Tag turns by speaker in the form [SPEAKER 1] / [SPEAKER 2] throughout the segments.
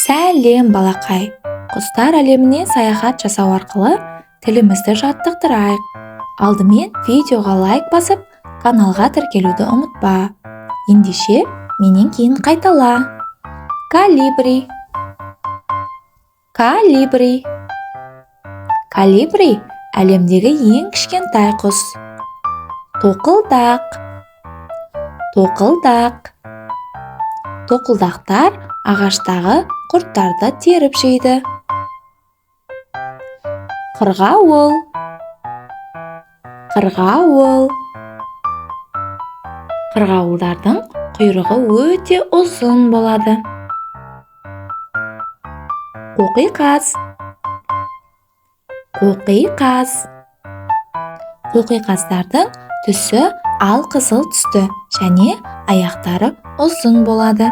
[SPEAKER 1] Сәлем балақай. Құстар әлеміне саяхат жасау арқылы тілімізді жаттықтырайық. Алдымен видеоға лайк басып, каналға тіркелуді ұмытпа. Ендеше менен кейін қайтала. Колибри. Колибри. Колибри әлемдегі ең кішкентай құс. Тоқылдақ. Тоқылдақ. Тоқылдақтар ағаштағы құрттарды теріп жейді. Қырғауыл. Қырғауыл. Қырғауылдардың құйрығы өте ұзын болады. Қоқиқаз. Қоқиқаз. Қоқиқаздардың түсі алқызыл түсті және аяқтары ұзын болады.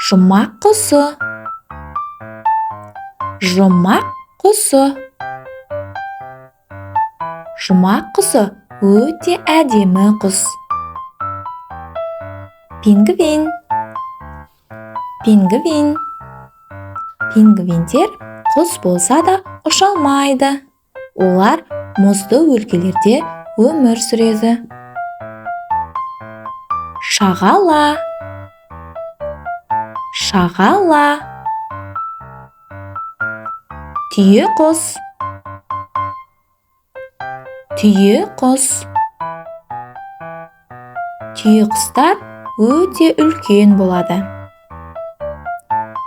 [SPEAKER 1] Жұмақ құсы. Жұмақ құсы. Жұмақ құсы өте әдемі құс. Пингвин. Пингвин. Пингвиндер құс болса да ұша алмайды. Олар мұзды өлкелерде өмір сүреді. Шағала. Шағала. Түйе құс. Түйе құс. Түйе құстар өте үлкен болады.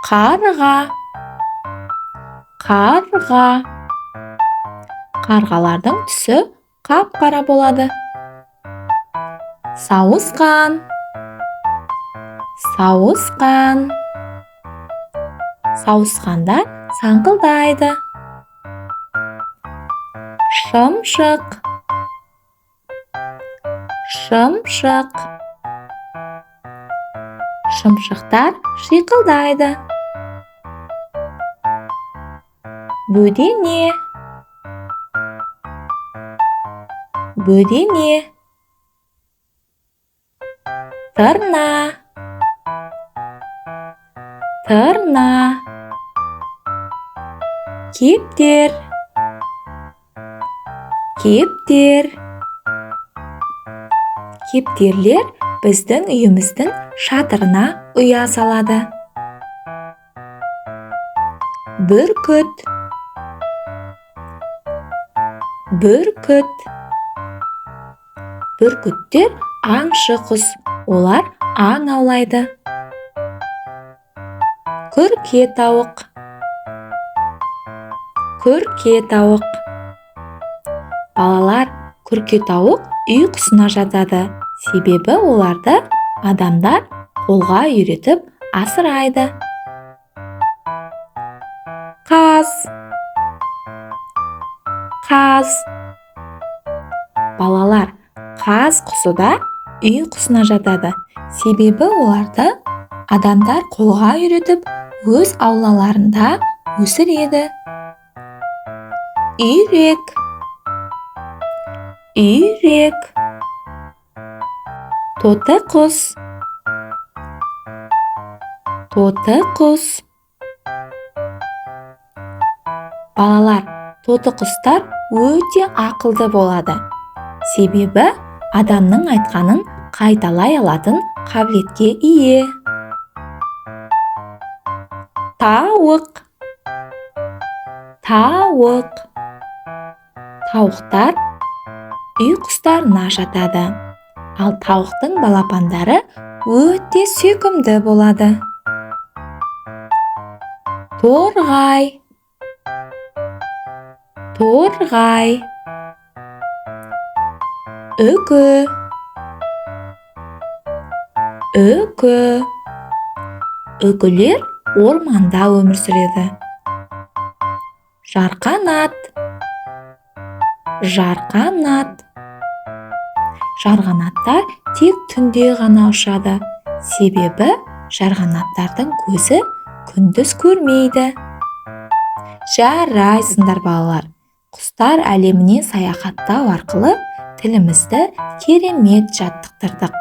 [SPEAKER 1] Қарға. Қарға. Қарғалардың түсі қап-қара болады. Сауысқан. Сауысқан. Сауысқандар саңқылдайды. Шымшық. Шымшық. Шымшықтар шиқылдайды. Бөдене. Бөдене. Тырна. Тырна. Кептер. Кептер. Кептерлер біздің үйіміздің шатырына ұя салады. Бүркіт. Бүркіт. Бүркіттер аңшы құс. Олар аң аулайды. Күрке тауық. Күрке тауық. Балалар, күрке тауық үй құсына жатады. Себебі оларды адамдар қолға үйретіп асырайды. Қаз. Қаз. Балалар, қаз құсы да үй құсына жатады. Себебі оларды адамдар қолға үйретіп өз аулаларында өсіреді. Үйрек. Үйрек. Тоты құс. Тоты құс. Балалар, тоты құстар өте ақылды болады. Себебі адамның айтқанын қайталай алатын қабілетке ие. Тауық. Тауық. Тауықтар үй құстарына жатады. Ал тауықтың балапандары өте сүйкімді болады. Торғай. Торғай. Үкі. Үкі. Үкілер орманда өмір сүреді. Жарқанат. Жарқанат. Жарғанаттар тек түнде ғана ұшады. Себебі жарғанаттардың көзі күндіз көрмейді. Жарайсыңдар балалар. Құстар әлеміне саяхаттау арқылы тілімізді керемет жаттықтырдық.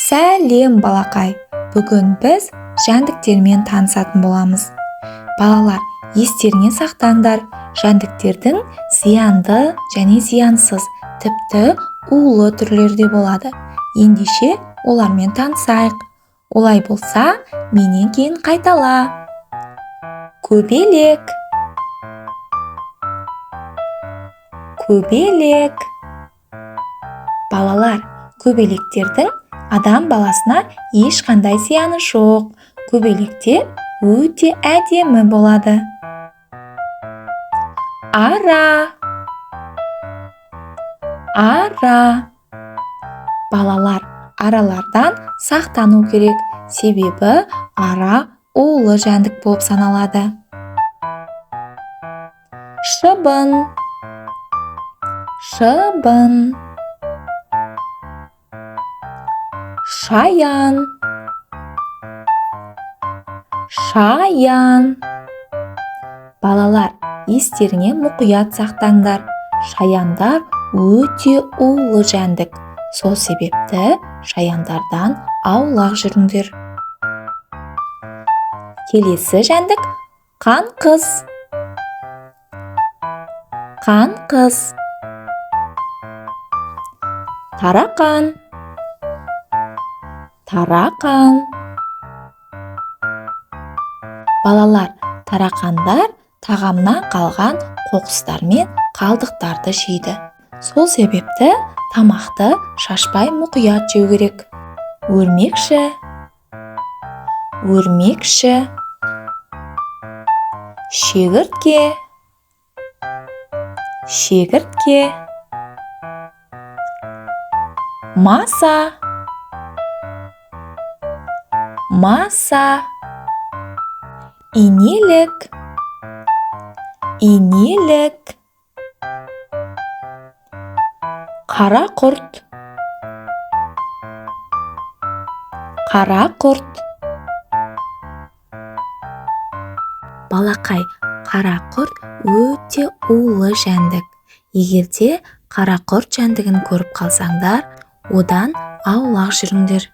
[SPEAKER 1] Сәлем балақай. Бүгін біз жәндіктермен танысатын боламыз. Балалар, естеріңе сақтаңдар, жәндіктердің зиянды және зиянсыз, тіпті улы түрлері де болады. Ендеше олармен танысайық. Олай болса, менен кейін қайтала. Көбелек. Көбелек. Балалар, көбелектердің адам баласына ешқандай зияны жоқ. Көбелектер өте әдемі болады. Ара. Ара. Балалар, аралардан сақтану керек, себебі ара улы жәндік болып саналады. Шыбын. Шыбын. Шаян. Шаян. Балалар, естеріңе мұқият сақтаңдар. Шаяндар өте улы жәндік. Сол себепті шаяндардан аулақ жүріңдер. Келесі жәндік қанқыз. Қанқыз. Тарақан. Тарақан. Балалар, тарақандар тағамнан қалған қоқыстар мен қалдықтарды жейді. Сол себепті тамақты шашпай мұқият жеу керек. Өрмекші. Өрмекші. Шегіртке. Шегіртке. Маса. Маса. Инелік. Инелік. Қара құрт. Қара құрт. Балақай, қара құрт өте улы жәндік. Егерде қара құрт жәндігін көріп қалсаңдар, одан аулақ жүріңдер.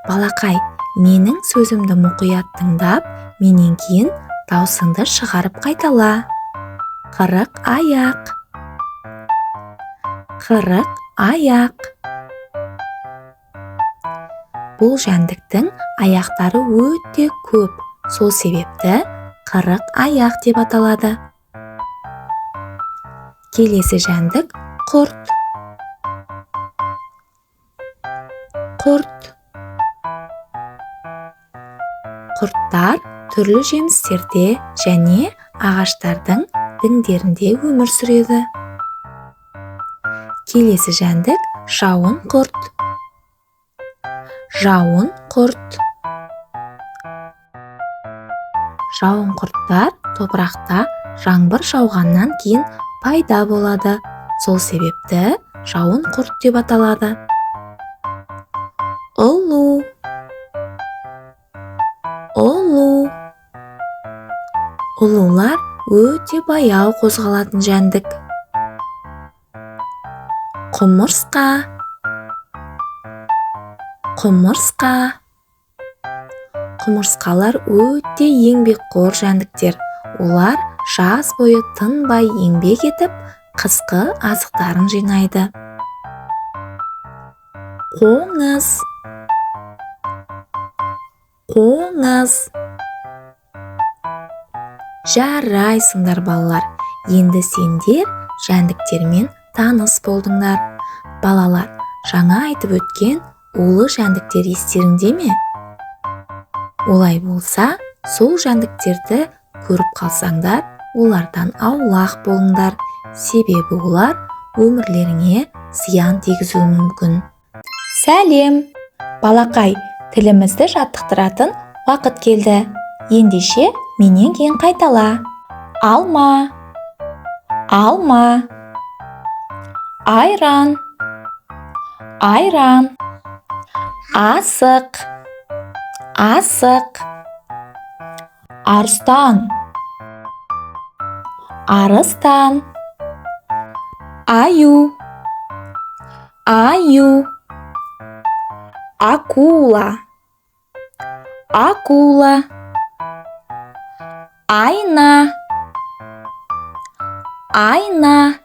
[SPEAKER 1] Балақай, менің сөзімді мұқият тыңдап, менен кейін даусыңды шығарып қайтала. Қырық аяқ. Қырық аяқ. Бұл жәндіктің аяқтары өте көп. Сол себепті қырық аяқ деп аталады. Келесі жәндік құрт. Құрт. Құрттар түрлі жемістерде және ағаштардың діңдерінде өмір сүреді. Келесі жәндік жауын құрт. Жауын құрт. Жауын құрттар топырақта жаңбыр жауғаннан кейін пайда болады. Сол себепті жауын құрт деп аталады. Ұлу. Ұлу. Ұлулар өте баяу қозғалатын жәндік. Құмырсқа. Құмырсқа. Құмырсқалар өте еңбекқор жәндіктер. Олар жаз бойы тынбай еңбек етіп, қысқы азықтарын жинайды. Қоңыз. Қоңыз. Жарайсыңдар балалар. Енді сендер жәндіктермен таныс болдыңдар. Балалар, жаңа айтып өткен улы жәндіктер естеріңде ме? Олай болса, сол жәндіктерді көріп қалсаңдар, олардан аулақ болыңдар. Себебі олар өмірлеріңе зиян тигізуі мүмкін. Сәлем! Балақай, тілімізді жаттықтыратын уақыт келді. Ендеше менен кейін қайтала. Алма. Алма. Айран. Айран. Асық. Асық. Арыстан. Арыстан. Аю. Аю. Акула. акула, айна, айна,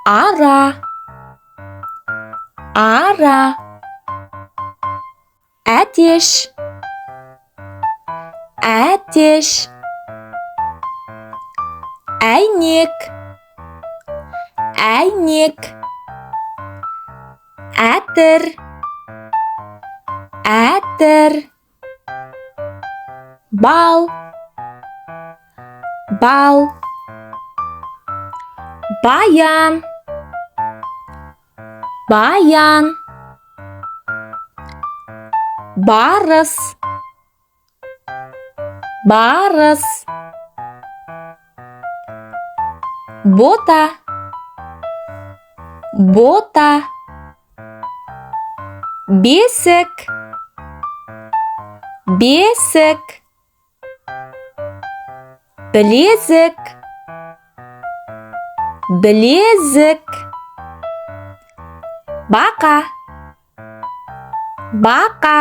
[SPEAKER 1] ара, ара, әтеш, әтеш, әйнек, әйнек, әтір, әтір, бал, бал, баян, баян, барыс, барыс, бота, бота, бесік, бесік, білезік, білезік, бақа, бақа,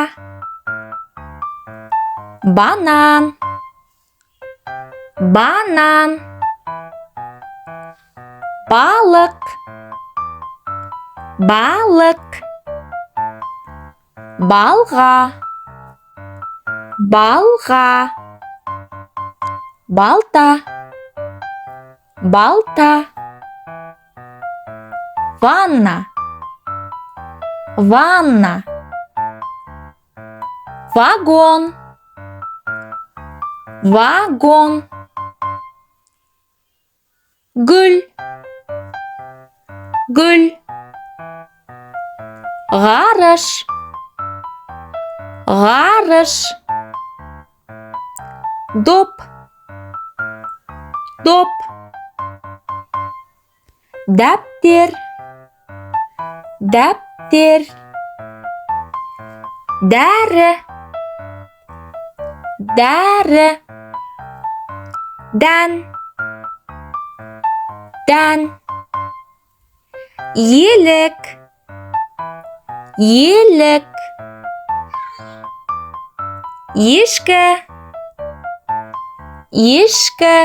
[SPEAKER 1] банан, банан, балық, балық, балға, балға, балта, балта, ванна, ванна, вагон, вагон, гүл, гүл, ғарыш, ғарыш, доп, доп, дәптер, дәптер, дәрі, дәрі, дән, дән, елік, елік, ешкі, ешкі,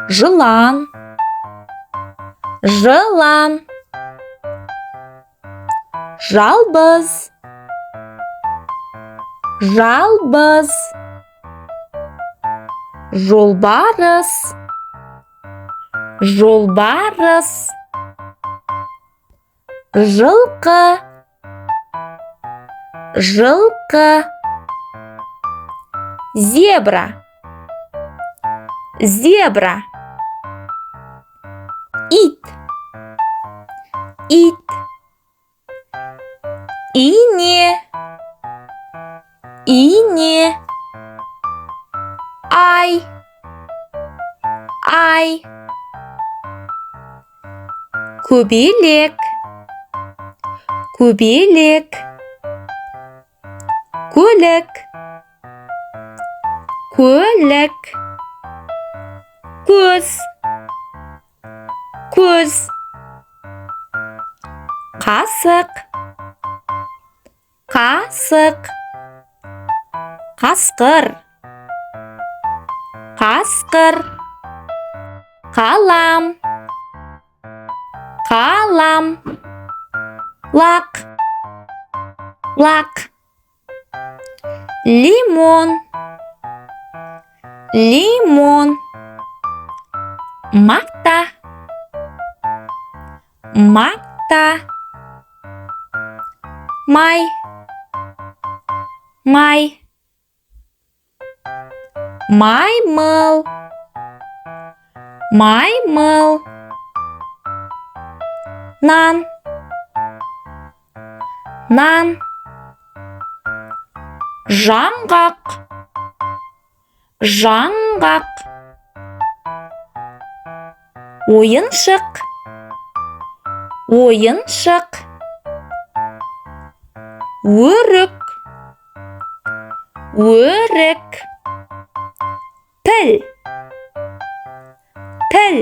[SPEAKER 1] жылан, жылан, жалбыз, жалбыз, жолбарыс, жолбарыс, жылқы, жылқы, зебра, зебра, ит, ит, ине, ине, ай, ай, көбелек, көбелек, көлік, көлік, көз, көз, қасық, қасық, қасқыр, қасқыр, қалам, қалам, лақ, лақ, лимон, лимон, мақта, мақта, май, май, маймыл, маймыл, нан, нан, жаңғақ, жаңғақ, ойыншық, ойыншық, өрік, өрік, піл, піл,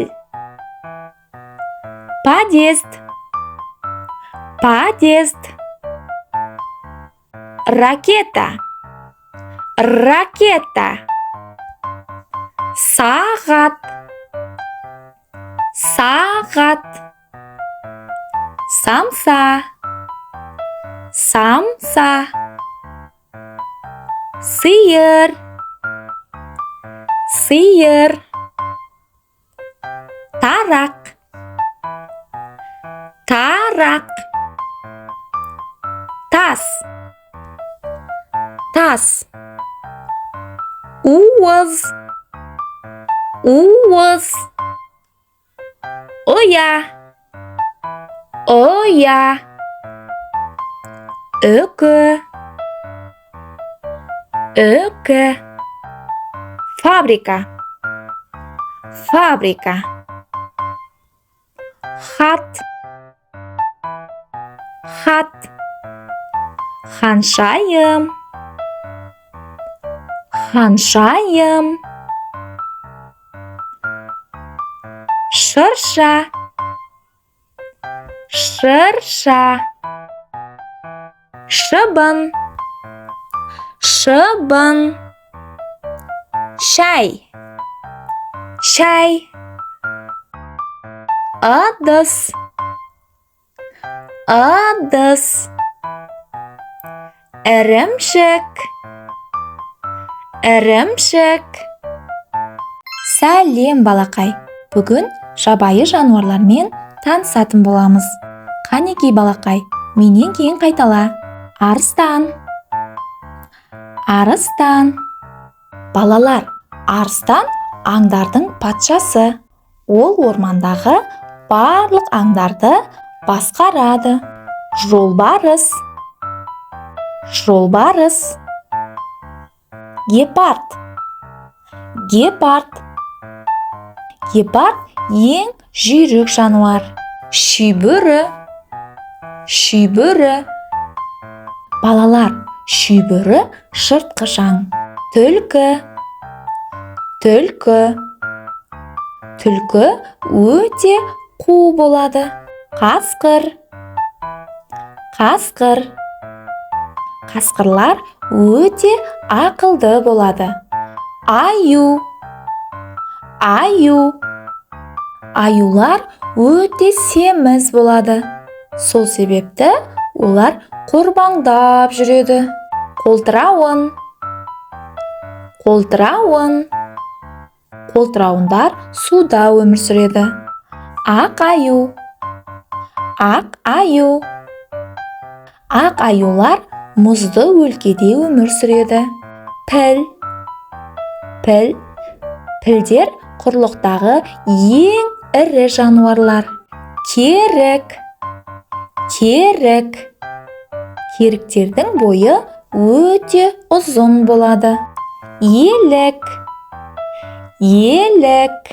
[SPEAKER 1] подъезд, подъезд, Ракета. Ракета. Сағат. Сағат. Самса. Самса. Сиыр. Сиыр. Тарақ. Тарақ. Тас. Тас. Уыз. Уыз. Ұя. Ұя. Үкі. Үкі. Фабрика. Фабрика. Хат. Хат. Ханшайым. Ханшайым. Шырша. Шырша. Шыбын. Шыбын. Шай. Шай. Ыдыс. Ыдыс. Ірімшік. Ірімшік. Сәлем балақай. Бүгін жабайы жануарлармен танысатын боламыз. Қанекей балақай, менен кейін қайтала. Арыстан. Арыстан. Балалар, арыстан аңдардың патшасы. Ол ормандағы барлық аңдарды басқарады. Жолбарыс. Жолбарыс. Гепард. Гепард. Гепард ең жүйрік жануар. Шүйбөрі. Шүйбөрі. Балалар, шүйбөрі жыртқыш-аң. Түлкі. Түлкі. Түлкі өте қу болады. Қасқыр. Қасқыр. Қасқырлар өте ақылды болады. Аю. Аю. Аюлар өте семіз болады. Сол себепті олар қорбаңдап жүреді. Қолтырауын. Қолтырауын. Қолтырауындар суда өмір сүреді. Ақ аю. Ақ аю. Ақ аюлар мұзды өлкеде өмір сүреді. Піл. Піл. Пілдер құрлықтағы ең ірі жануарлар. Керік. Керік. Керіктердің бойы өте ұзын болады. Елік. Елік.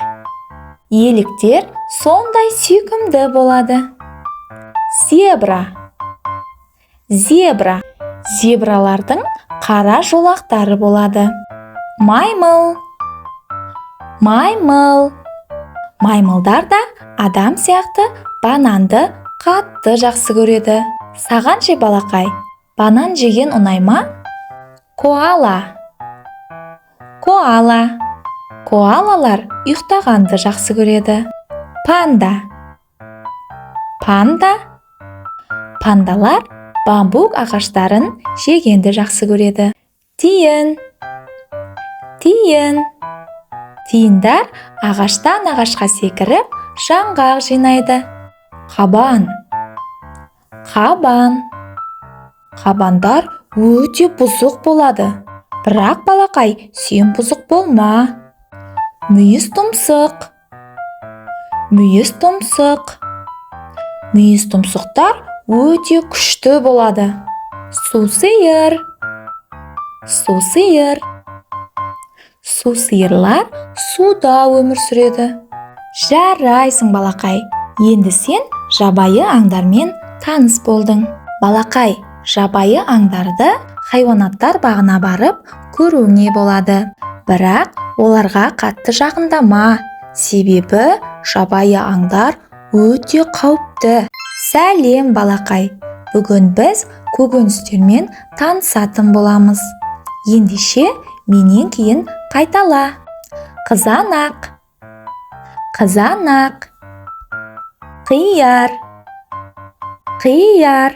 [SPEAKER 1] Еліктер сондай сүйкімді болады. Зебра. Зебра. Зебралардың қара жолақтары болады. Маймыл. Маймыл. Маймылдар да адам сияқты бананды қатты жақсы көреді. Саған ше балақай, банан жеген ұнай ма? Коала. Коала. Коалалар ұйықтағанды жақсы көреді. Панда. Панда. Пандалар бамбук ағаштарын жегенді жақсы көреді. Тиін. Тиін. Тиіндар ағаштан ағашқа секіріп, жаңғақ жинайды. Қабан. Қабан. Қабандар өте бұзық болады. Бірақ балақай, сен бұзық болма. Мүйіз тұмсық. Мүйіз тұмсық. Мүйіз тұмсықтар өте күшті болады. Су сиыр. Су сиыр. Су сиырлар суда өмір сүреді. Жарайсың балақай. Енді сен жабайы аңдармен таныс болдың. Балақай, жабайы аңдарды хайуанаттар бағына барып көруіңе болады. Бірақ оларға қатты жақындама. Себебі жабайы аңдар өте қауіпті. Сәлем балақай. Бүгін біз көкөністермен танысатын боламыз. Ендеше менен кейін қайтала. Қызанақ, қызанақ. Қияр, қияр.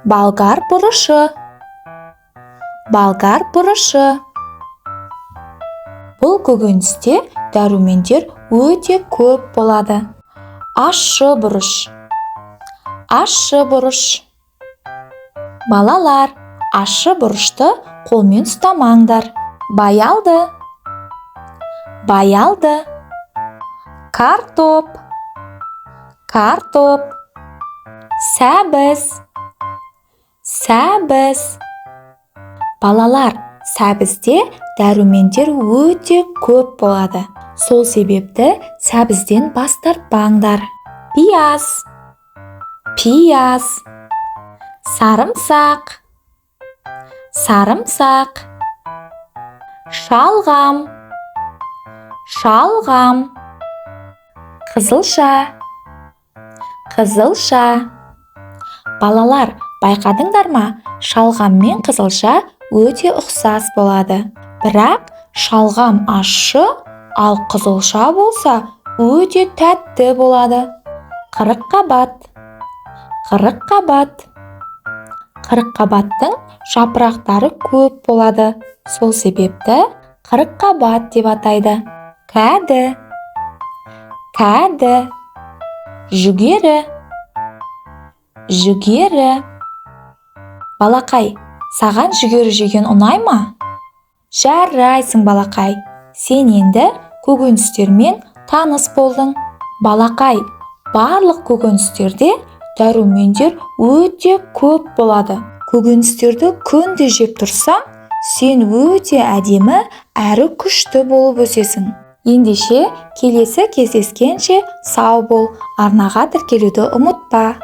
[SPEAKER 1] Болгар бұрышы, болгар бұрышы. Бұл көкөністе дәрумендер өте көп болады. Ащы бұрыш, ащы бұрыш. Балалар, ащы бұрышты қолмен ұстамаңдар. Баялды, баялды. Картоп, картоп. Сәбіз, сәбіз. Балалар, сәбізде дәрумендер өте көп болады. Сол себепті сәбізден бас тартпаңдар. Пияз, пияз. Сарымсақ, сарымсақ. Шалғам, шалғам. Қызылша, қызылша. Балалар, байқадыңдар ма? Шалғам мен қызылша өте ұқсас болады. Бірақ шалғам ащы, ал қызылша болса өте тәтті болады. Қырыққабат, қырыққабат. Қырыққабаттың жапырақтары көп болады. Сол себепті қырыққабат деп атайды. Кәді, кәді. Жүгері, жүгері. Балақай, саған жүгері жеген ұнай ма? Жарайсың, балақай. Сен енді көкөністермен таныс болдың. Балақай, барлық көкөністерде дәрумендер өте көп болады. Көкөністерді күнде жеп тұрсаң, сен өте әдемі әрі күшті болып өсесің. Ендеше келесі кездескенше сау бол. Арнаға тіркелуді ұмытпа.